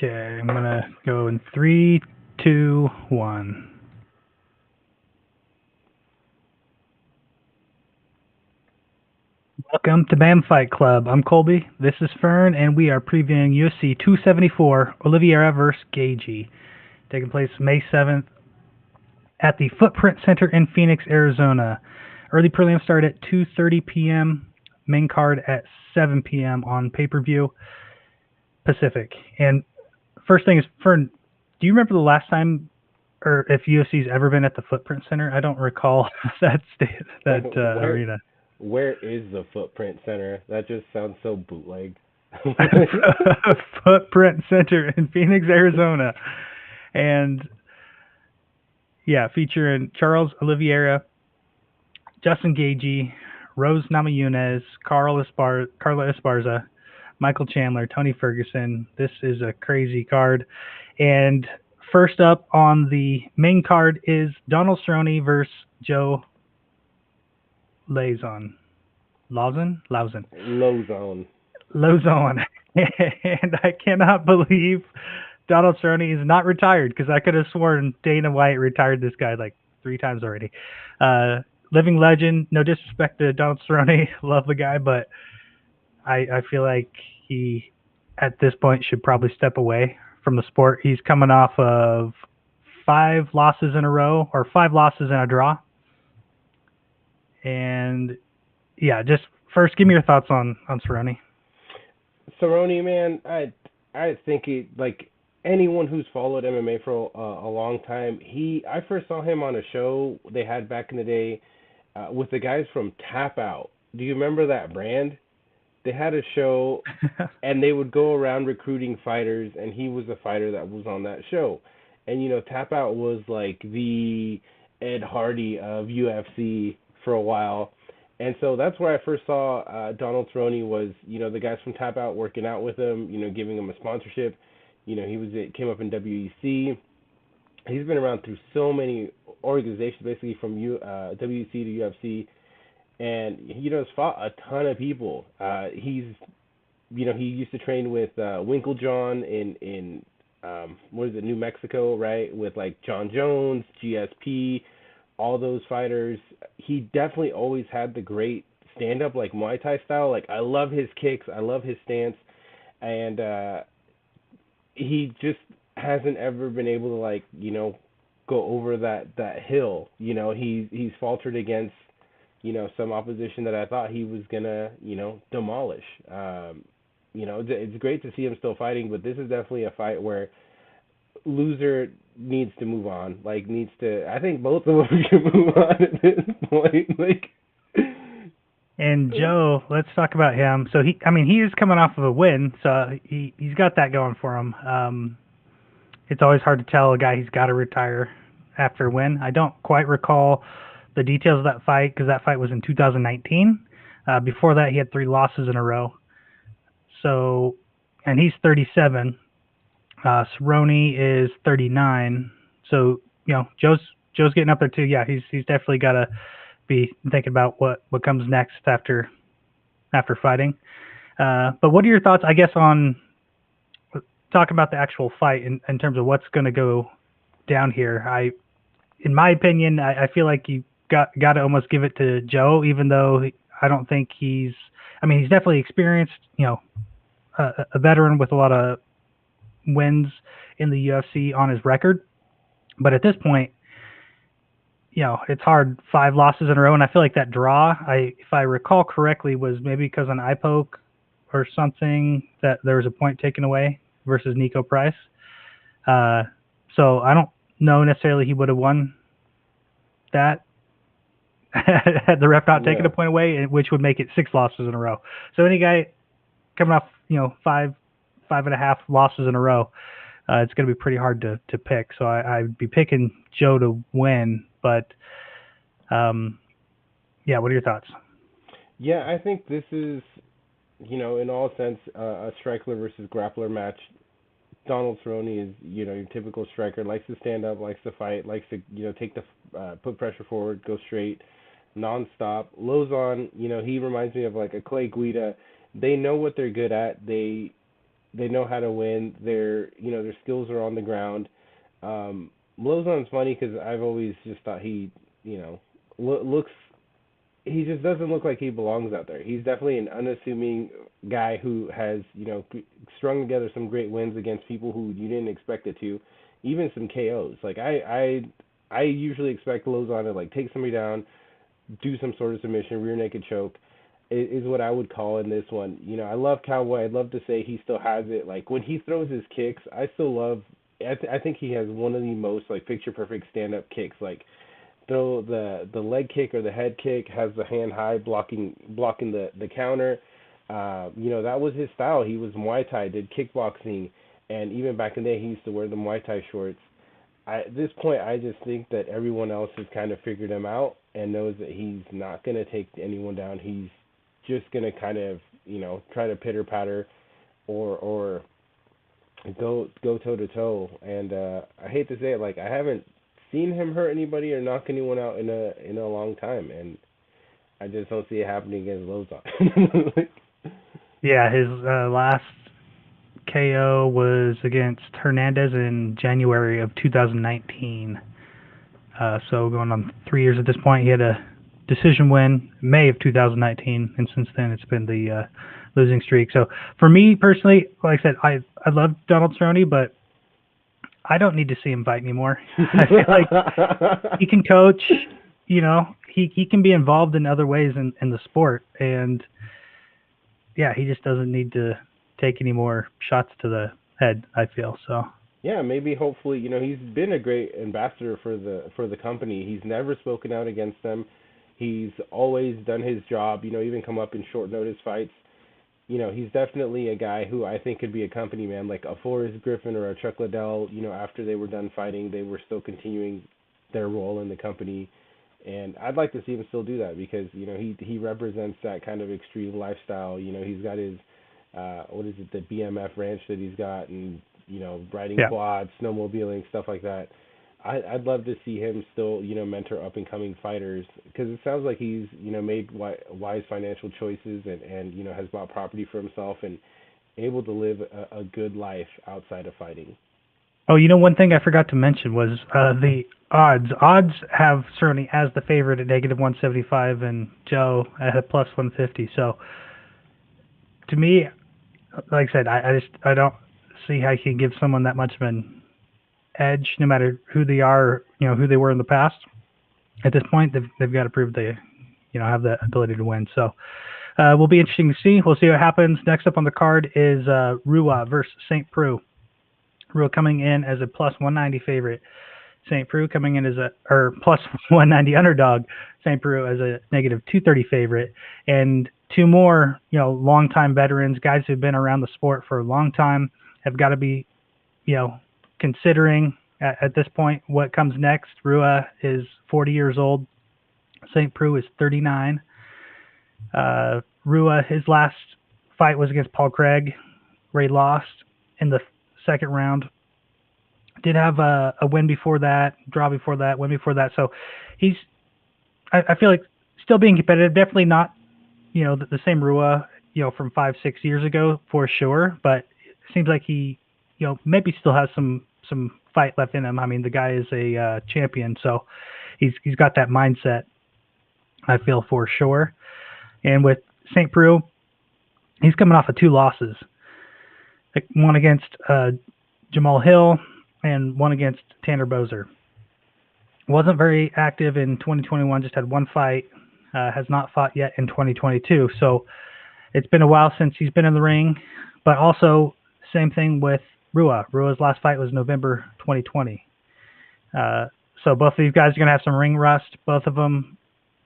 Okay, I'm gonna go in 3, 2, 1. Welcome to BAM Fight Club. I'm Colby. This is Fern, and we are previewing UFC 274, Oliviera vs. Gaethje, taking place May 7th at the Footprint Center in Phoenix, Arizona. Early prelims start at 2:30 p.m. Main card at 7 p.m. on pay-per-view Pacific. And first thing is, Fern, do you remember the last time, or if UFC's ever been at the Footprint Center? I don't recall that Where arena. where is the Footprint Center? That just sounds so bootleg. Footprint Center in Phoenix, Arizona, and yeah, featuring Charles Oliveira, Justin Gaethje, Rose Namajunas, Carla Esparza, Michael Chandler, Tony Ferguson. This is a crazy card. And first up on the main card is Donald Cerrone versus Joe Lauzon. Lauzon. Lauzon. Lauzon. And I cannot believe Donald Cerrone is not retired, because I could have sworn Dana White retired this guy like 3 times already. Living legend. No disrespect to Donald Cerrone, love the guy, but I feel like he at this point should probably step away from the sport. He's coming off of 5 losses in a row, or 5 losses and a draw. And yeah, just first, give me your thoughts on Cerrone. Cerrone, man, I think like anyone who's followed MMA for a long time, I first saw him on a show they had back in the day with the guys from Tap Out. Do you remember that brand? They had a show and they would go around recruiting fighters, and he was a fighter that was on that show. And Tap Out was like the Ed Hardy of UFC for a while. And so that's where I first saw Donald Cerrone. Was the guys from Tap Out working out with him, giving him a sponsorship. He came up in WEC. He's been around through so many organizations, basically from WEC to UFC, and has fought a ton of people. He used to train with Winklejohn in what is it, New Mexico, right? With like John Jones, GSP, all those fighters. He definitely always had the great stand up, like Muay Thai style. Like, I love his kicks, I love his stance, and he just hasn't ever been able to, like, go over that hill. He's faltered against some opposition that I thought he was gonna demolish. It's great to see him still fighting, but this is definitely a fight where loser needs to move on. Like, I think both of them should move on at this point. Like, And Joe, let's talk about him. So he is coming off of a win, so he's got that going for him. It's always hard to tell a guy he's got to retire after a win. I don't quite recall the details of that fight, because that fight was in 2019. Before that, he had 3 losses in a row. So, and he's 37. Cerrone is 39. So, Joe's getting up there too. Yeah, he's definitely got to be thinking about what comes next after fighting. But what are your thoughts, I guess, on talking about the actual fight in terms of what's going to go down here? In my opinion, I feel like you got to almost give it to Joe, even though I don't think he's definitely experienced, a veteran with a lot of wins in the UFC on his record. But at this point, it's hard, 5 losses in a row, and I feel like that draw, if I recall correctly, was maybe because of an eye poke or something, that there was a point taken away versus Nico Price. So I don't know necessarily he would have won that had the ref not taken a point away, which would make it 6 losses in a row. So any guy coming off, 5.5 losses in a row, it's going to be pretty hard to pick. So I'd be picking Joe to win. But, yeah, what are your thoughts? Yeah, I think this is, in all sense, a striker versus grappler match. Donald Cerrone is, your typical striker, likes to stand up, likes to fight, likes to, take put pressure forward, go straight, nonstop. Lauzon, he reminds me of like a Clay Guida. They know what they're good at. They They know how to win. Their skills are on the ground. Lauzon's funny because I've always just thought he, you know, looks. He just doesn't look like he belongs out there. He's definitely an unassuming guy who has, strung together some great wins against people who you didn't expect it to, even some KOs. Like I usually expect Lauzon to like take somebody down, do some sort of submission, rear naked choke, is what I would call in this one. I love Cowboy. I'd love to say he still has it. Like when he throws his kicks, I still love. I think he has one of the most like picture perfect stand up kicks. Like throw the leg kick or the head kick, has the hand high blocking the counter. That was his style. He was Muay Thai, did kickboxing, and even back in the day he used to wear the Muay Thai shorts. At this point, I just think that everyone else has kind of figured him out and knows that he's not going to take anyone down. He's just going to kind of, try to pitter patter or go toe to toe. And I hate to say it, like I haven't seen him hurt anybody or knock anyone out in a long time, and I just don't see it happening against Lauzon. Yeah, his last KO was against Hernandez in January of 2019. So going on 3 years at this point, he had a decision win May of 2019, and since then it's been the losing streak. So for me personally, like I said, I love Donald Cerrone, but I don't need to see him fight anymore. I feel like he can coach, he can be involved in other ways in the sport, and yeah, he just doesn't need to take any more shots to the head, I feel. So yeah, maybe hopefully, he's been a great ambassador for the company. He's never spoken out against them. He's always done his job, even come up in short notice fights. He's definitely a guy who I think could be a company man, like a Forrest Griffin or a Chuck Liddell. After they were done fighting, they were still continuing their role in the company, and I'd like to see him still do that because he represents that kind of extreme lifestyle. He's got his what is it, the BMF ranch that he's got, and riding yeah. quads, snowmobiling, stuff like that. I'd love to see him still, mentor up and coming fighters because it sounds like he's, made wise financial choices and has bought property for himself and able to live a good life outside of fighting. Oh, one thing I forgot to mention was the odds. Odds have Cerrone as the favorite at -175 and Joe at a +150. So to me, like I said, I don't see how you can give someone that much of an edge, no matter who they are, who they were in the past. At this point, they've got to prove they, have the ability to win. So will be interesting to see. We'll see what happens. Next up on the card is Rua versus St. Preux. Rua coming in as a +190 favorite. St. Preux coming in as +190 underdog. St. Preux as a -230 favorite. And two more, longtime veterans, guys who've been around the sport for a long time, have got to be, considering at this point what comes next. Rua is 40 years old. St. Preux is 39. Rua, his last fight was against Paul Craig, where he lost in the second round. Did have a win before that, draw before that, win before that. So he's, I feel like, still being competitive. Definitely not, the same Rua, from 5-6 years ago for sure. But it seems like he, maybe still has some fight left in him. I mean, the guy is a champion, so he's got that mindset, I feel, for sure. And with St. Preux, he's coming off of 2 losses. One against Jamal Hill and one against Tanner Boser. Wasn't very active in 2021, just had one fight, has not fought yet in 2022. So it's been a while since he's been in the ring, but also same thing with Rua. Rua's last fight was November 2020. So both of these guys are going to have some ring rust. Both of them,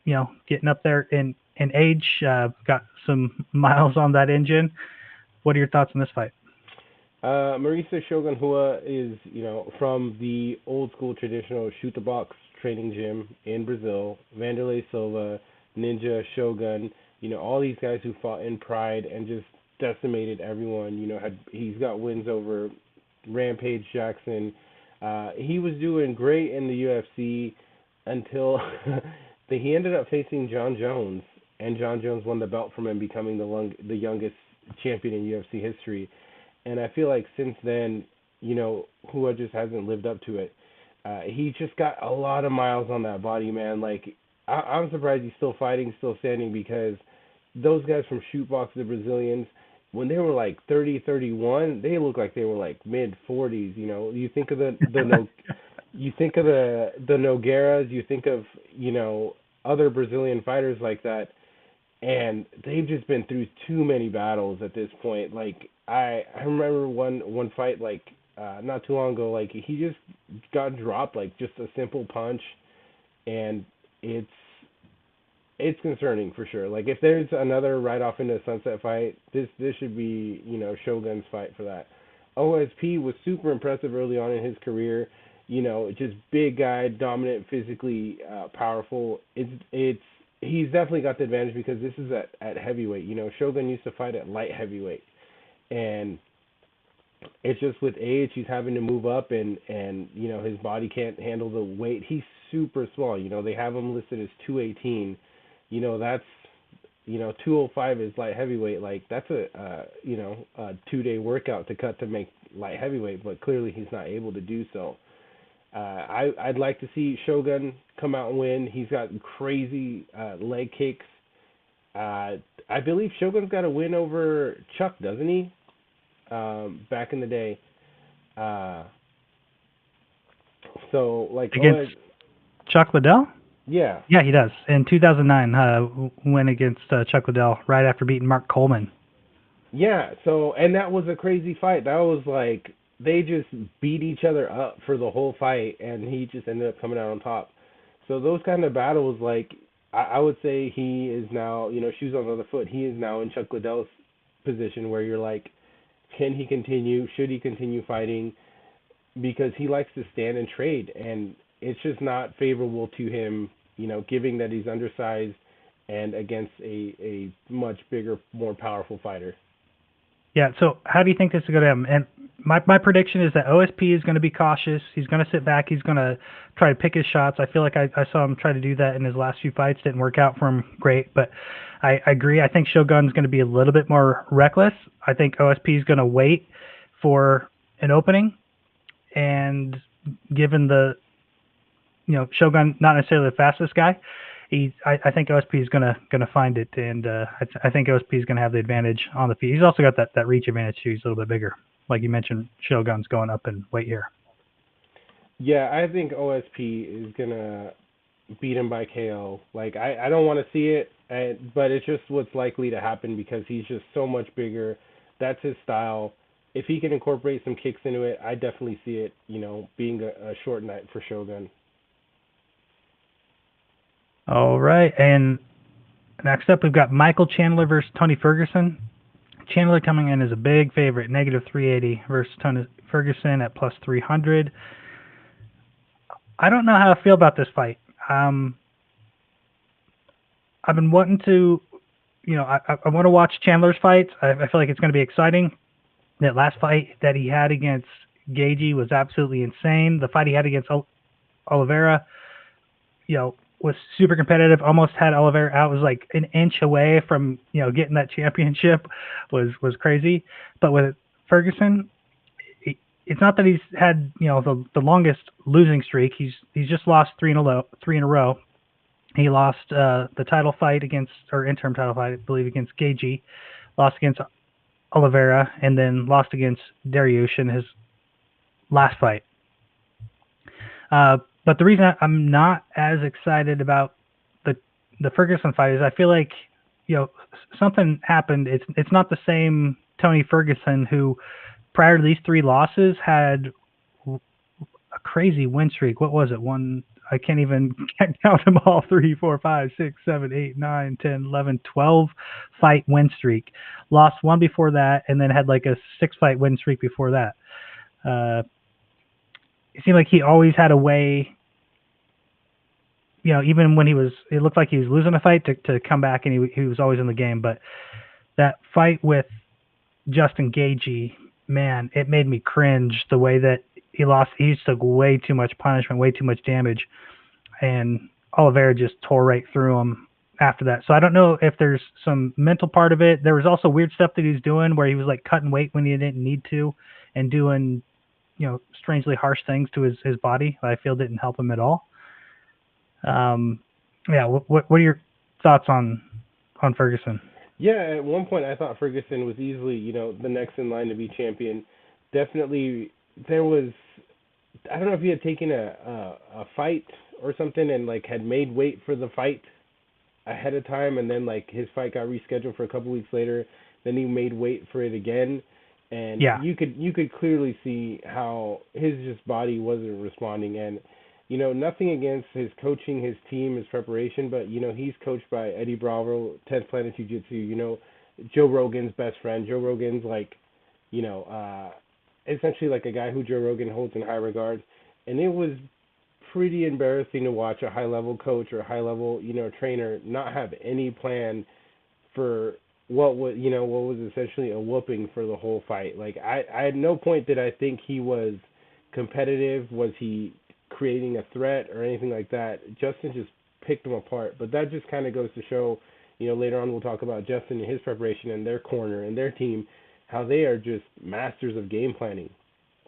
getting up there in age, got some miles on that engine. What are your thoughts on this fight? Marisa Shogun Rua is, from the old school traditional shoot the box training gym in Brazil. Vanderlei Silva, Ninja, Shogun, all these guys who fought in Pride and just decimated everyone. He's got wins over Rampage Jackson. He was doing great in the UFC until he ended up facing John Jones, and John Jones won the belt from him, becoming the youngest champion in UFC history. and I feel like since then, Hua just hasn't lived up to it. He just got a lot of miles on that body, man. Like I'm surprised he's still fighting, still standing, because those guys from Shootbox, the Brazilians, when they were like 30, 31, they look like they were like mid 40s. You think of the no, you think of the Nogueiras, you think of other Brazilian fighters like that, and they've just been through too many battles at this point. Like I remember one fight like not too long ago, like he just got dropped like just a simple punch, and it's concerning for sure. Like if there's another right off into the sunset fight, this should be Shogun's fight for that. OSP was super impressive early on in his career. Just big guy, dominant, physically powerful. It's he's definitely got the advantage because this is at heavyweight. Shogun used to fight at light heavyweight, and it's just with age he's having to move up, and his body can't handle the weight. He's super small. They have him listed as 218. That's 205 is light heavyweight. Like that's a 2-day workout to cut to make light heavyweight, but clearly he's not able to do so. I'd like to see Shogun come out and win. He's got crazy leg kicks. I believe Shogun's got a win over Chuck, doesn't he? Back in the day. So like against Chuck Liddell? Yeah. Yeah, he does. In 2009, win against Chuck Liddell right after beating Mark Coleman. Yeah. So and that was a crazy fight. That was like they just beat each other up for the whole fight, and he just ended up coming out on top. So those kind of battles, like I would say he is now, shoes on the other foot. He is now in Chuck Liddell's position where you're like, can he continue? Should he continue fighting? Because he likes to stand and trade, and it's just not favorable to him, given that he's undersized and against a much bigger, more powerful fighter. Yeah, so how do you think this is going to happen? And my prediction is that OSP is going to be cautious. He's going to sit back. He's going to try to pick his shots. I feel like I saw him try to do that in his last few fights. Didn't work out for him great, but I agree. I think Shogun's going to be a little bit more reckless. I think OSP is going to wait for an opening, and given the, Shogun not necessarily the fastest guy, I think OSP is gonna find it, and I think OSP is gonna have the advantage on the feet. He's also got that reach advantage too. He's a little bit bigger, like you mentioned. Shogun's going up in weight here. Yeah, I think OSP is gonna beat him by KO. Like I don't want to see it, but it's just what's likely to happen because he's just so much bigger. That's his style. If he can incorporate some kicks into it, I definitely see it. Being a short night for Shogun. All right, and next up we've got Michael Chandler versus Tony Ferguson. Chandler coming in as a big favorite, -380 versus Tony Ferguson at +300. I don't know how I feel about this fight. I've been wanting to, I want to watch Chandler's fights. I feel like it's going to be exciting. That last fight that he had against Gaethje was absolutely insane. The fight he had against Oliveira, was super competitive. Almost had Oliveira out. Was like an inch away from getting that championship. Was crazy. But with Ferguson, it's not that he's had the longest losing streak. He's just lost three in a row. He lost the title fight interim title fight, I believe, against Gaethje. Lost against Oliveira, and then lost against Dariush in his last fight. But the reason I'm not as excited about the Ferguson fight is I feel like something happened. It's not the same Tony Ferguson who prior to these 3 losses had a crazy win streak. What was it? I can't even count them all. 3, 4, 5, 6, 7, 8, 9, 10, 11, 12 fight win streak. Lost one before that, and then had like a 6-fight win streak before that. It seemed like he always had a way, even when it looked like he was losing a fight to come back, and he was always in the game. But that fight with Justin Gaethje, man, it made me cringe the way that he lost. He just took way too much punishment, way too much damage, and Oliveira just tore right through him. after that. So I don't know if there's some mental part of it. There was also weird stuff that he was doing where he was like cutting weight when he didn't need to, and doing strangely harsh things to his body that I feel didn't help him at all. Yeah, what are your thoughts on Ferguson? Yeah, at one point I thought Ferguson was easily, the next in line to be champion. Definitely, there was. I don't know if he had taken a fight or something and like had made weight for the fight ahead of time, and then like his fight got rescheduled for a couple weeks later. Then he made weight for it again, and Yeah, you could clearly see how his just body wasn't responding. And nothing against his coaching, his team, his preparation, but he's coached by Eddie Bravo, 10th Planet Jiu Jitsu. Joe Rogan's best friend. Joe Rogan's like you know essentially like a guy who Joe Rogan holds in high regard, and it was pretty embarrassing to watch a high level coach or a high level trainer not have any plan for what was essentially a whooping for the whole fight. Like I at no point did I think he was competitive. Was he creating a threat or anything like that? Justin just picked him apart. But that just kind of goes to show, later on we'll talk about Justin and his preparation and their corner and their team, how they are just masters of game planning.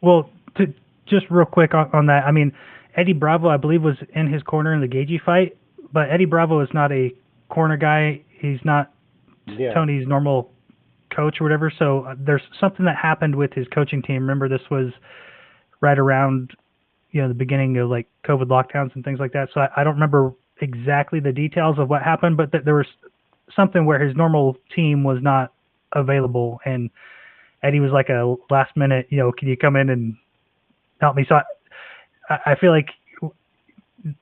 well, to just real quick on that, I mean, Eddie Bravo, I believe, was in his corner in the Gaethje fight, but Eddie Bravo is not a corner guy. He's not Yeah. Tony's normal coach or whatever. So there's something that happened with his coaching team. Remember, this was right around the beginning of like COVID lockdowns and things like that. So I don't remember exactly the details of what happened, but there was something where his normal team was not available, and Eddie was like a last minute, can you come in and help me? So I feel like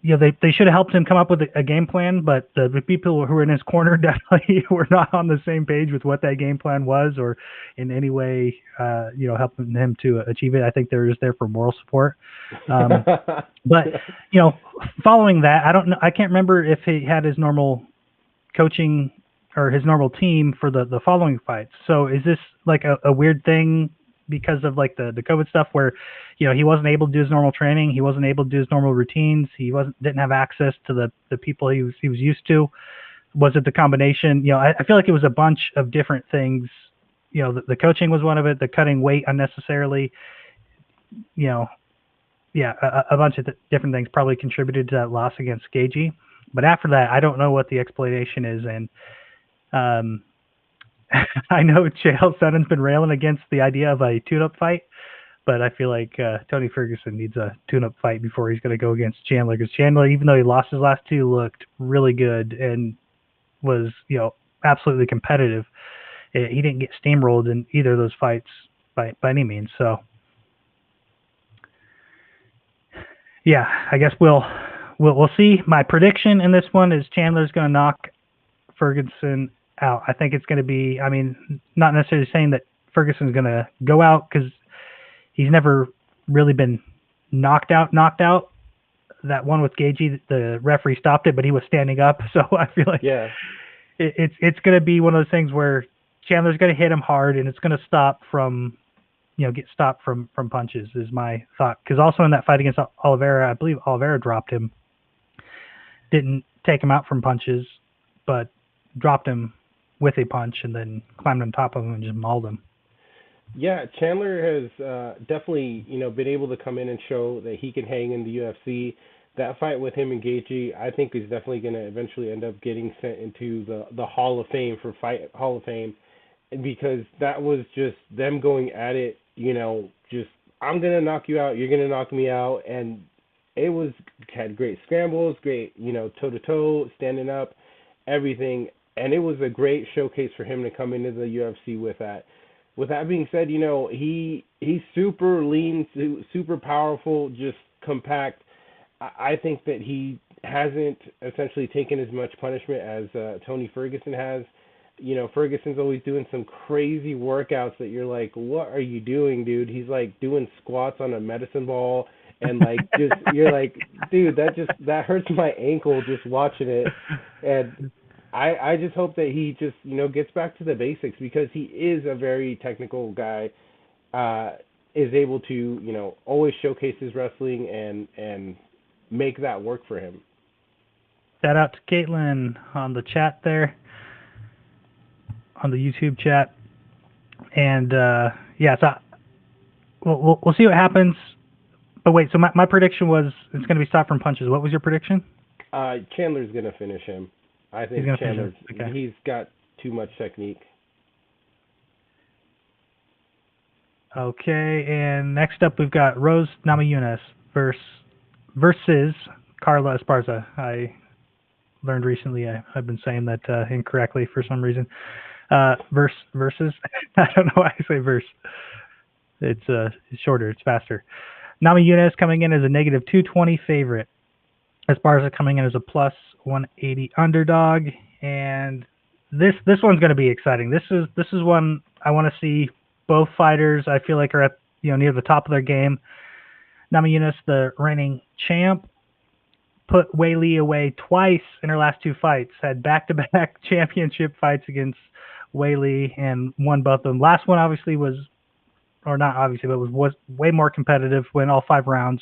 they should have helped him come up with a game plan, but the people who were in his corner definitely were not on the same page with what that game plan was, or in any way, helping him to achieve it. I think they're just there for moral support. But following that, I don't know. I can't remember if he had his normal coaching or his normal team for the following fights. So is this like a weird thing because of like the COVID stuff where he wasn't able to do his normal training, he wasn't able to do his normal routines, he didn't have access to the people he was used to? Was it the combination? I feel like it was a bunch of different things. The coaching was one of it, the cutting weight unnecessarily, you know, yeah, a bunch of different things probably contributed to that loss against Gaethje. But after that, I don't know what the explanation is, and um, I know Chael Sonnen's been railing against the idea of a tune-up fight, but I feel like Tony Ferguson needs a tune-up fight before he's going to go against Chandler, because Chandler, even though he lost his last two, looked really good and was absolutely competitive. He didn't get steamrolled in either of those fights by any means. So yeah, I guess we'll see. My prediction in this one is Chandler's going to knock Ferguson out. I think it's going to be. I mean, not necessarily saying that Ferguson's going to go out, because he's never really been knocked out. That one with Gaethje, the referee stopped it, but he was standing up. So I feel like Yeah. it's going to be one of those things where Chandler's going to hit him hard, and it's going to stop from get stopped from punches, is my thought. Because also in that fight against Oliviera, I believe Oliviera dropped him, didn't take him out from punches, but dropped him with a punch and then climbed on top of him and just mauled him. Yeah, Chandler has definitely, been able to come in and show that he can hang in the UFC. That fight with him and Gaethje, I think, is definitely going to eventually end up getting sent into the Hall of Fame for Fight Hall of Fame, because that was just them going at it. Just I'm gonna knock you out, you're gonna knock me out, and it had great scrambles, great toe to toe, standing up, everything, and it was a great showcase for him to come into the UFC with that. With that being said, he's super lean, super powerful, just compact. I think that he hasn't essentially taken as much punishment as Tony Ferguson has. Ferguson's always doing some crazy workouts that you're like, what are you doing, dude? He's like doing squats on a medicine ball, and like just you're like, dude, that hurts my ankle just watching it. And I just hope that he just gets back to the basics, because he is a very technical guy. Is able to always showcase his wrestling and make that work for him. Shout out to Caitlin on the chat there, on the YouTube chat. And yeah, so we'll see what happens. But wait, so my prediction was it's going to be stopped from punches. What was your prediction? Chandler's going to finish him. I think Chandler's, he's got too much technique. Okay, and next up we've got Rose Namajunas versus Carla Esparza. I learned recently I've been saying that incorrectly for some reason. Versus. I don't know why I say verse. It's shorter. It's faster. Namajunas coming in as a negative 220 favorite. Esparza coming in as a plus 180 underdog, and this one's going to be exciting. This is one I want to see. Both fighters I feel like are at near the top of their game. Namajunas, the reigning champ, put Weili away twice in her last two fights. Had back-to-back championship fights against Weili and won both of them. Last one obviously was, or not obviously, but was way more competitive. Went all 5 rounds.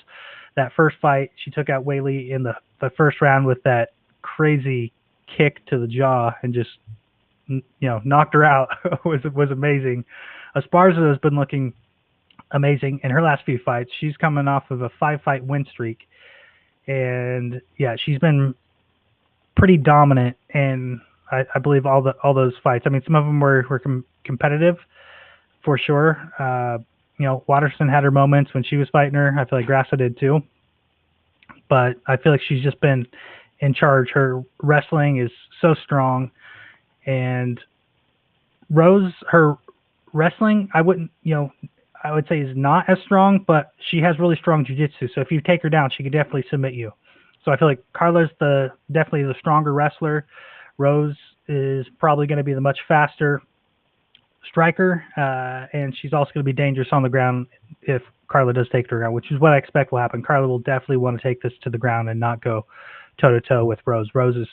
That first fight, she took out Weili in the first round with that crazy kick to the jaw and just knocked her out. was amazing. Esparza has been looking amazing in her last few fights. She's coming off of a 5-fight win streak, and yeah, she's been pretty dominant. And I believe all those fights. I mean, some of them were competitive for sure. Watterson had her moments when she was fighting her. I feel like Grassa did too. But I feel like she's just been in charge. Her wrestling is so strong, and Rose, her wrestling, I would say is not as strong, but she has really strong jiu-jitsu. So if you take her down, she could definitely submit you. So I feel like Carla's definitely the stronger wrestler. Rose is probably going to be the much faster striker, and she's also going to be dangerous on the ground if Carla does take her down, which is what I expect will happen. Carla will definitely want to take this to the ground and not go toe-to-toe with Rose. Rose has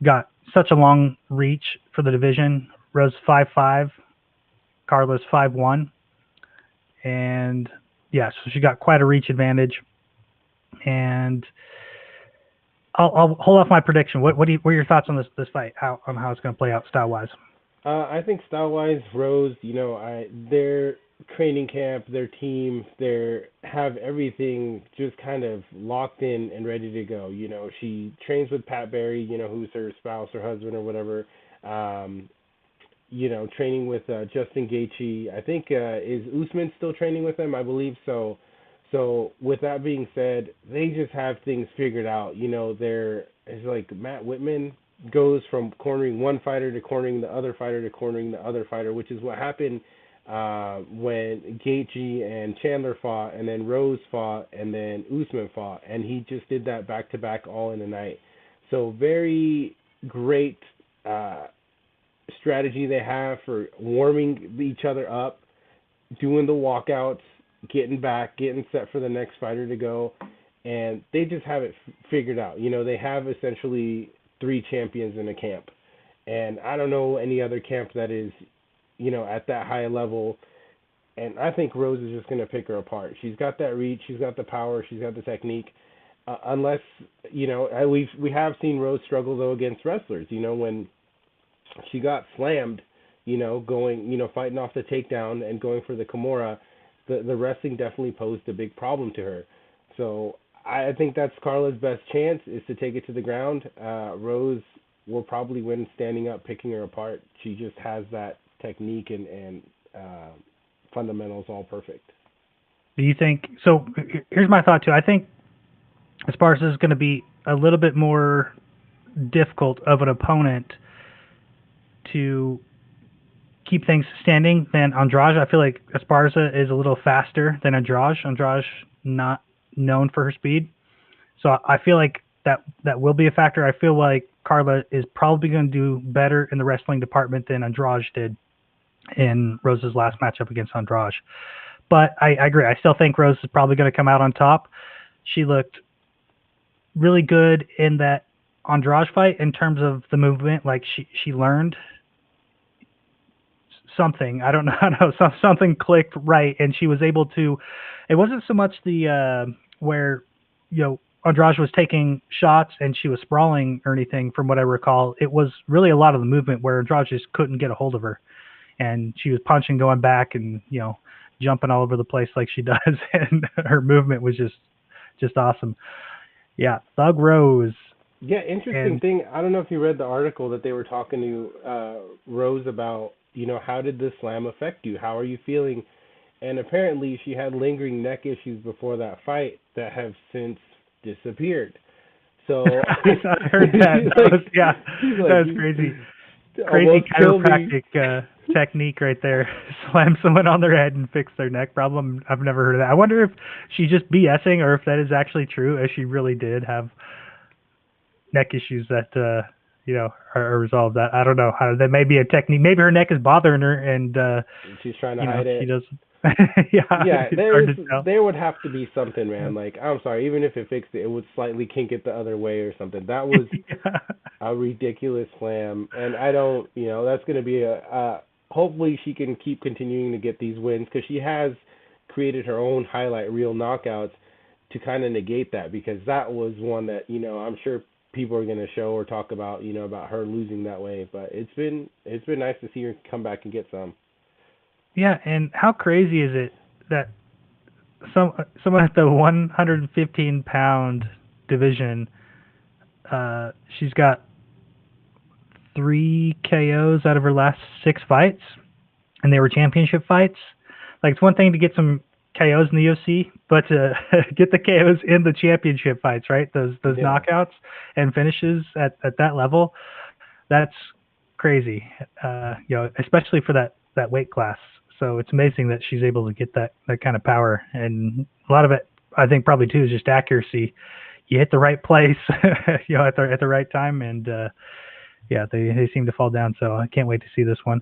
got such a long reach for the division. Rose 5'5", Carla's 5'1", and yeah, so she got quite a reach advantage. And I'll hold off my prediction. What are your thoughts on this fight? On how it's going to play out style-wise? I think style-wise, Rose, their training camp, their team, they have everything just kind of locked in and ready to go. She trains with Pat Barry, who's her spouse or husband or whatever. Training with Justin Gaethje. I think is Usman still training with them? I believe so. So with that being said, they just have things figured out. It's like Matt Whitman goes from cornering one fighter to cornering the other fighter to cornering the other fighter, which is what happened when Gaethje and Chandler fought, and then Rose fought, and then Usman fought, and he just did that back-to-back all in a night. So very great strategy they have for warming each other up, doing the walkouts, getting back, getting set for the next fighter to go, and they just have it figured out. They have essentially 3 champions in a camp, and I don't know any other camp that is, at that high level, and I think Rose is just going to pick her apart. She's got that reach, she's got the power, she's got the technique, unless, we have seen Rose struggle, though, against wrestlers, when she got slammed, going, fighting off the takedown and going for the Kimura, the wrestling definitely posed a big problem to her. So I think that's Carla's best chance, is to take it to the ground. Rose will probably win standing up, picking her apart. She just has that technique and fundamentals all perfect. Do you think so? Here's my thought too. I think Esparza is going to be a little bit more difficult of an opponent to keep things standing than Andrade. I feel like Esparza is a little faster than Andrade. Andrade not known for her speed, so I feel like that will be a factor. I feel like Carla is probably going to do better in the wrestling department than Andrade did in Rose's last matchup against Andrade. But I agree. I still think Rose is probably going to come out on top. She looked really good in that Andrade fight in terms of the movement. Like she learned something. I don't know. Something clicked right, and she was able to. It wasn't so much the where Andrade was taking shots and she was sprawling or anything, from what I recall. It was really a lot of the movement where Andrade just couldn't get a hold of her, and she was punching, going back, and jumping all over the place like she does, and her movement was just awesome. Yeah, Thug Rose. Yeah, interesting And thing. I don't know if you read the article that they were talking to Rose about. How did this slam affect you? How are you feeling? And apparently, she had lingering neck issues before that fight that have since disappeared. So I heard that. she's That was, like, yeah, she's that like, was crazy. you Crazy almost killed me. chiropractic technique right there. Slam someone on their head and fix their neck problem. I've never heard of that. I wonder if she's just BSing or if that is actually true, as she really did have neck issues that are resolved. I don't know how that may be a technique. Maybe her neck is bothering her, and She's trying to hide she it. doesn't. Yeah, Yeah, it's hard to tell. there would have to be something, Yeah. man. Like, I'm sorry, even if it fixed it, it would slightly kink it the other way or something. That was Yeah. a ridiculous slam, and I don't, that's going to be hopefully she can keep continuing to get these wins because she has created her own highlight reel knockouts to kind of negate that because that was one that I'm sure people are going to show or talk about about her losing that way. But it's been nice to see her come back and get some. Yeah, and how crazy is it that someone at the 115-pound division, she's got 3 KOs out of her last 6 fights, and they were championship fights. Like, it's one thing to get some KOs in the UFC, but to get the KOs in the championship fights, right? Those Yeah. knockouts and finishes at that level, that's crazy. Especially for that weight class. So it's amazing that she's able to get that kind of power, and a lot of it, I think, probably too, is just accuracy. You hit the right place, at the right time, and yeah, they seem to fall down. So I can't wait to see this one.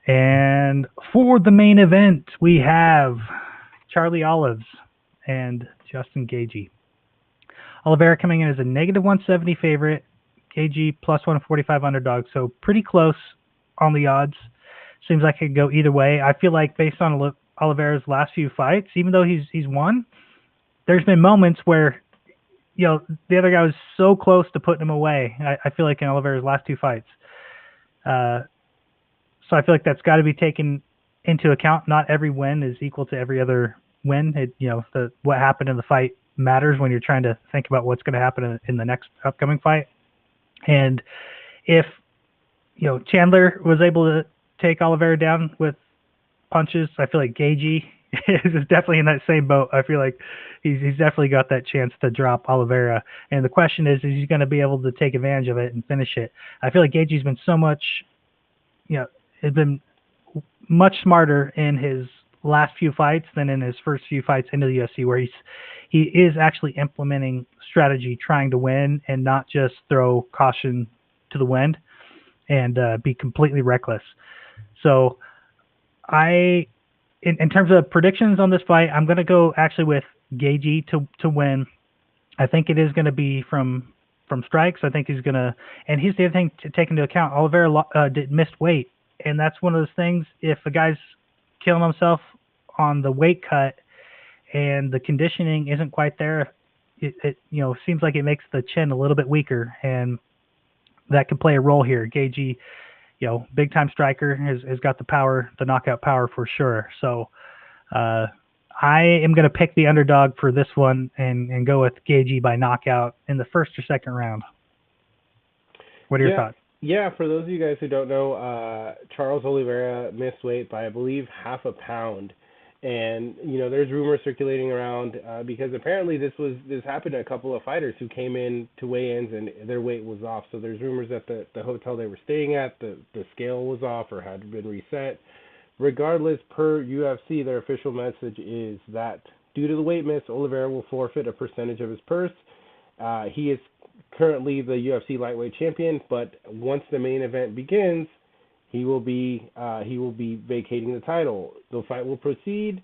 And for the main event, we have Charlie Olives and Justin Gaethje. Oliveira coming in as a negative 170 favorite, Gaethje plus 145 underdog, so pretty close on the odds. Seems like it could go either way. I feel like based on Oliveira's last few fights, even though he's won, there's been moments where the other guy was so close to putting him away. I feel like in Oliveira's last 2 fights. Uh, so I feel like that's got to be taken into account. Not every win is equal to every other win. What happened in the fight matters when you're trying to think about what's going to happen in the next upcoming fight. And if Chandler was able to take Oliveira down with punches, I feel like Gaethje is definitely in that same boat. I feel like he's definitely got that chance to drop Oliveira. And the question is he going to be able to take advantage of it and finish it? I feel like Gaethje's been has been much smarter in his last few fights than in his first few fights into the UFC, where he is actually implementing strategy, trying to win and not just throw caution to the wind and be completely reckless. So in terms of predictions on this fight, I'm going to go actually with Gaethje to win. I think it is going to be from strikes. I think he's going to, and here's the other thing to take into account. Oliveira missed weight, and that's one of those things. If a guy's killing himself on the weight cut and the conditioning isn't quite there, it seems like it makes the chin a little bit weaker, and that could play a role here. Gaethje, big time striker, has got the power, the knockout power for sure. So I am going to pick the underdog for this one and go with Gaethje by knockout in the first or second round. What are your Yeah, thoughts? yeah. For those of you guys who don't know, Charles Oliveira missed weight by I believe half a pound, and there's rumors circulating around because apparently this happened to a couple of fighters who came in to weigh-ins and their weight was off. So there's rumors that the hotel they were staying at the scale was off or had been reset. Regardless, per UFC, their official message is that due to the weight miss, Oliveira will forfeit a percentage of his purse. He is currently the UFC lightweight champion, but once the main event begins, he will be vacating the title. The fight will proceed.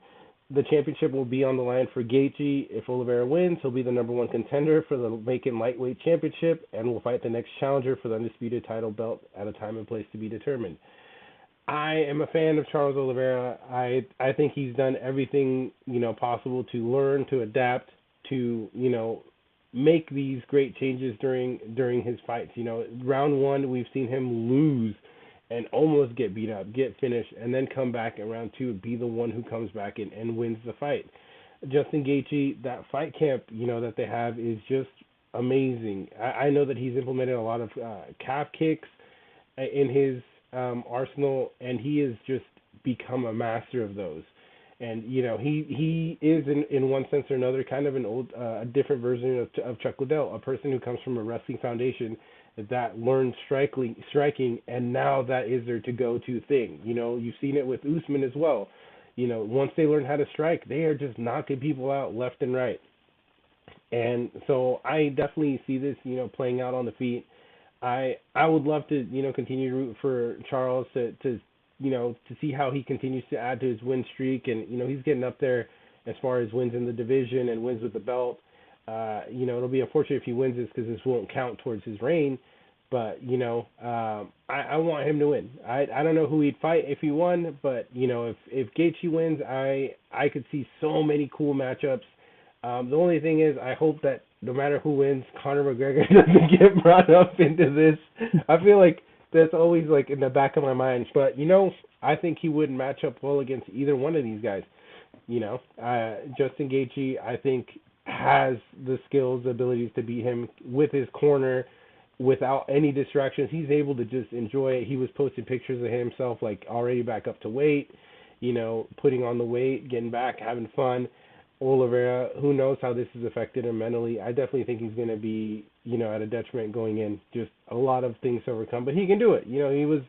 The championship will be on the line for Gaethje. If Oliveira wins, he'll be the number one contender for the vacant lightweight championship and will fight the next challenger for the undisputed title belt at a time and place to be determined. I am a fan of Charles Oliveira. I think he's done everything possible to learn, to adapt, to make these great changes during his fights. You know, round one we've seen him lose and almost get beat up, get finished, and then come back in round two, be the one who comes back and wins the fight. Justin Gaethje, that fight camp, you know, that they have is just amazing. I know that he's implemented a lot of calf kicks in his arsenal, and he has just become a master of those. And you know, he is in one sense or another kind of an old, a different version of Chuck Liddell, a person who comes from a wrestling foundation that learned striking, and now that is their to-go-to thing. You know, you've seen it with Usman as well. You know, once they learn how to strike, they are just knocking people out left and right. And so I definitely see this, you know, playing out on the feet. I would love to, you know, continue to root for Charles to you know, to see how he continues to add to his win streak. And, you know, he's getting up there as far as wins in the division and wins with the belt. You know, it'll be unfortunate if he wins this because this won't count towards his reign. But, you know, I want him to win. I don't know who he'd fight if he won, but, you know, if Gaethje wins, I could see so many cool matchups. The only thing is I hope that no matter who wins, Conor McGregor doesn't get brought up into this. I feel like that's always like in the back of my mind. But, you know, I think he wouldn't match up well against either one of these guys. You know, Justin Gaethje, I think, has the skills, the abilities to beat him with his corner without any distractions. He's able to just enjoy it. He was posting pictures of himself like already back up to weight, you know, putting on the weight, getting back, having fun. Oliviera, who knows how this has affected him mentally. I definitely think he's going to be, you know, at a detriment going in. Just a lot of things to overcome, but he can do it. You know, he was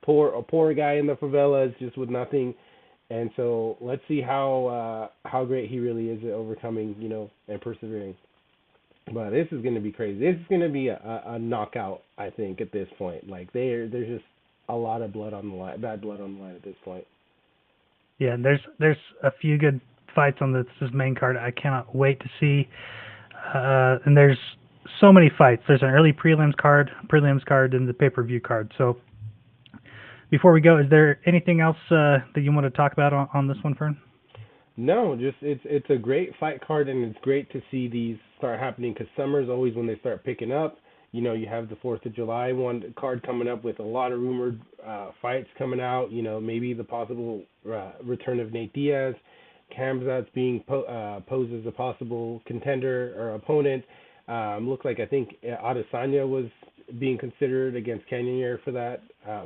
a poor guy in the favelas, just with nothing, and so let's see how great he really is at overcoming, you know, and persevering. But this is going to be crazy. This is going to be a knockout, I think, at this point. Like there's just a lot of blood on the line, bad blood on the line at this point. Yeah, there's a few good fights on this main card. I cannot wait to see. And there's so many fights. There's an early prelims card, and the pay-per-view card. So before we go, is there anything else that you want to talk about on this one, Fern? No, just it's a great fight card, and it's great to see these start happening because summer's always when they start picking up. You know, you have the 4th of July one card coming up with a lot of rumored fights coming out. You know, maybe the possible return of Nate Diaz. Khamzat's being posed as a possible contender or opponent. Looks like I think Adesanya was being considered against Cannonier for that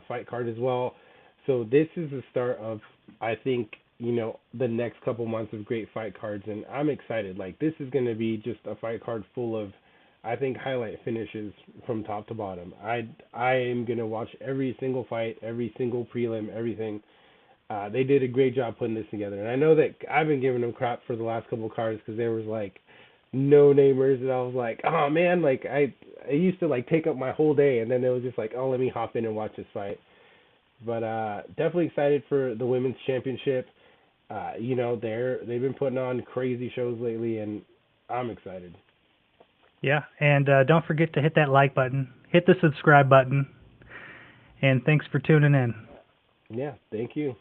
fight card as well. So this is the start of, I think, you know, the next couple months of great fight cards, and I'm excited. Like, this is going to be just a fight card full of, I think, highlight finishes from top to bottom. I am going to watch every single fight, every single prelim, everything. They did a great job putting this together. And I know that I've been giving them crap for the last couple of cards because there was, like, no-namers, and I was like, oh, man, like, I used to, like, take up my whole day, and then it was just like, oh, let me hop in and watch this fight. But definitely excited for the women's championship. You know, they've been putting on crazy shows lately, and I'm excited. Yeah, and don't forget to hit that like button, hit the subscribe button, and thanks for tuning in. Yeah, thank you.